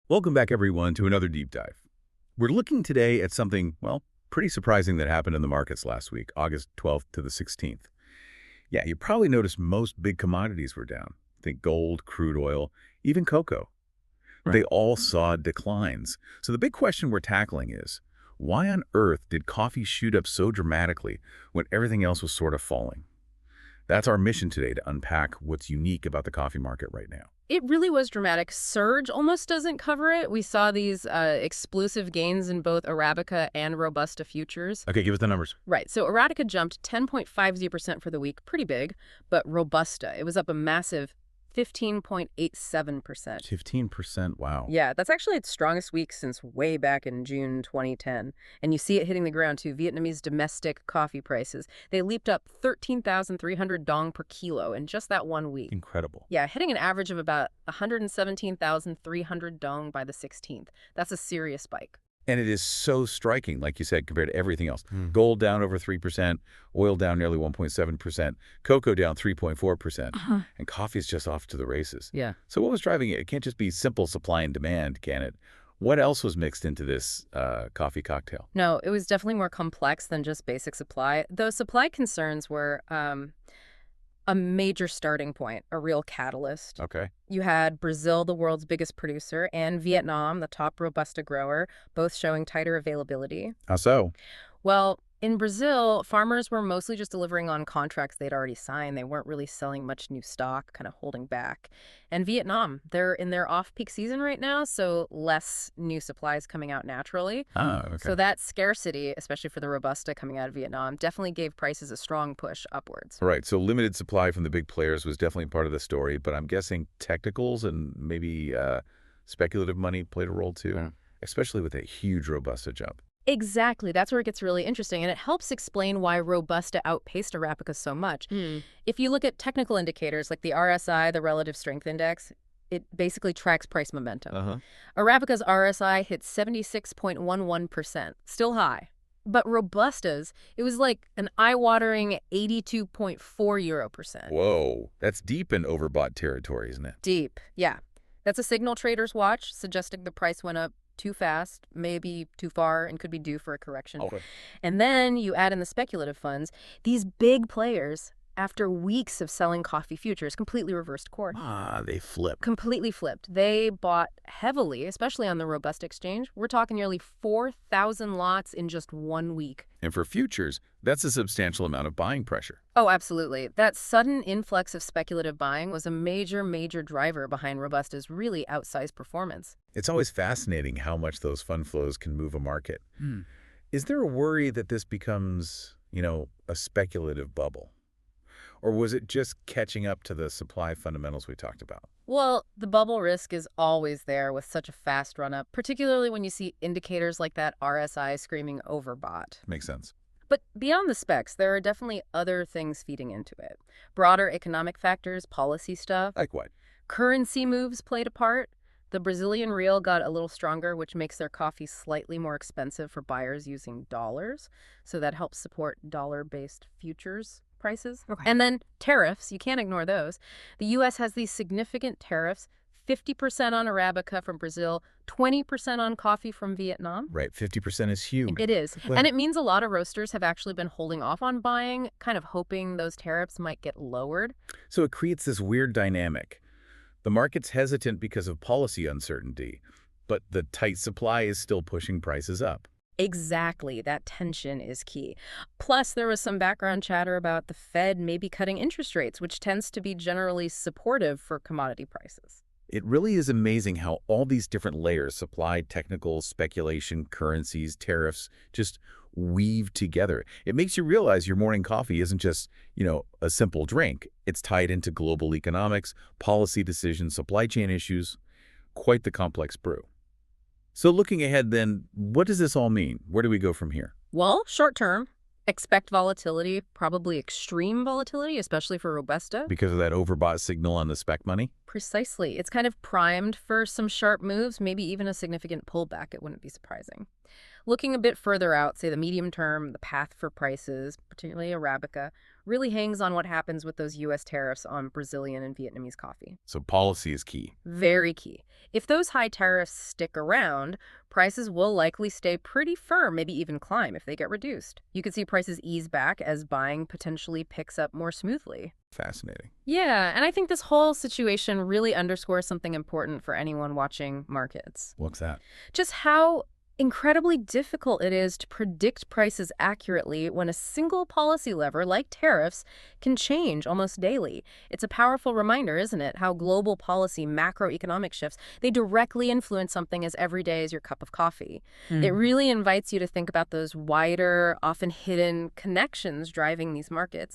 Welcome back, everyone, to another deep dive. We're looking today at something, well, pretty surprising that happened in the markets last week, August 12th to the 16th. Yeah, you probably noticed most big commodities were down. Think gold, crude oil, even cocoa. They Right. all saw declines. So the big question we're tackling is, why on earth did coffee shoot up so dramatically when everything else was sort of falling? That's our mission today, to unpack what's unique about the coffee market right now. It really was dramatic. Surge almost doesn't cover it. We saw these explosive gains in both Arabica and Robusta futures. Okay, give us the numbers. Right. So Arabica jumped 10.50% for the week, pretty big, but Robusta, it was up a massive 15.87%. 15%, wow. Yeah, that's actually its strongest week since way back in June 2010. And you see it hitting the ground too. Vietnamese domestic coffee prices, they leaped up 13,300 dong per kilo in just that 1 week. Incredible. Yeah, hitting an average of about 117,300 dong by the 16th. That's a serious spike. And it is so striking, like you said, compared to everything else. Mm. Gold down over 3%, oil down nearly 1.7%, cocoa down 3.4%, and coffee is just off to the races. Yeah. So what was driving it? It can't just be simple supply and demand, can it? What else was mixed into this coffee cocktail? No, it was definitely more complex than just basic supply. Those supply concerns were a major starting point, a real catalyst. Okay. You had Brazil, the world's biggest producer, and Vietnam, the top Robusta grower, both showing tighter availability. How so? Well, in Brazil, farmers were mostly just delivering on contracts they'd already signed. They weren't really selling much new stock, kind of holding back. And Vietnam, they're in their off-peak season right now, so less new supplies coming out naturally. Oh, okay. So that scarcity, especially for the Robusta coming out of Vietnam, definitely gave prices a strong push upwards. Right, so limited supply from the big players was definitely part of the story, but I'm guessing technicals and maybe speculative money played a role too, Yeah. especially with a huge Robusta jump. Exactly. That's where it gets really interesting, and it helps explain why Robusta outpaced Arabica so much. If you look at technical indicators like the RSI, the Relative Strength Index, it basically tracks price momentum. Arabica's RSI hit 76.11%, still high. But Robusta's, it was like an eye-watering 82.4 euro percent. Whoa, that's deep in overbought territory, isn't it? Deep, yeah. That's a signal traders watch, suggesting the price went up too fast, maybe too far, and could be due for a correction. Okay. And then you add in the speculative funds. These big players, after weeks of selling coffee futures, completely reversed course. They flip. Completely flipped. They bought heavily, especially on the Robusta exchange. We're talking nearly 4,000 lots in just 1 week. And for futures, that's a substantial amount of buying pressure. Oh, absolutely. That sudden influx of speculative buying was a major driver behind Robusta's really outsized performance. It's always fascinating how much those fund flows can move a market. Is there a worry that this becomes, a speculative bubble? Or was it just catching up to the supply fundamentals we talked about? Well, the bubble risk is always there with such a fast run-up, particularly when you see indicators like that RSI screaming overbought. Makes sense. But beyond the specs, there are definitely other things feeding into it. Broader economic factors, policy stuff. Like what? Currency moves played a part. The Brazilian real got a little stronger, which makes their coffee slightly more expensive for buyers using dollars. So that helps support dollar-based futures prices. Okay. And then tariffs, you can't ignore those. The U.S. has these significant tariffs, 50% on Arabica from Brazil, 20% on coffee from Vietnam. Right, 50% is huge. It is. Well- And it means a lot of roasters have actually been holding off on buying, kind of hoping those tariffs might get lowered. So it creates this weird dynamic. The market's hesitant because of policy uncertainty, but the tight supply is still pushing prices up. Exactly. That tension is key. Plus, there was some background chatter about the Fed maybe cutting interest rates, which tends to be generally supportive for commodity prices. It really is amazing how all these different layers, supply, technical, speculation, currencies, tariffs, just weave together. It makes you realize your morning coffee isn't just, a simple drink. It's tied into global economics, policy decisions, supply chain issues, quite the complex brew. So looking ahead then, what does this all mean? Where do we go from here? Well, short term, expect volatility, probably extreme volatility, especially for Robusta. Because of that overbought signal on the spec money? Precisely. It's kind of primed for some sharp moves, maybe even a significant pullback. It wouldn't be surprising. Looking a bit further out, say the medium term, the path for prices, particularly Arabica, really hangs on what happens with those U.S. tariffs on Brazilian and Vietnamese coffee. So policy is key. Very key. If those high tariffs stick around, prices will likely stay pretty firm, maybe even climb if they get reduced. You could see prices ease back as buying potentially picks up more smoothly. Fascinating. Yeah, and I think this whole situation really underscores something important for anyone watching markets. What's that? Just how incredibly difficult it is to predict prices accurately when a single policy lever, like tariffs, can change almost daily. It's a powerful reminder, isn't it, how global policy, macroeconomic shifts, they directly influence something as everyday as your cup of coffee. It really invites you to think about those wider, often hidden connections driving these markets.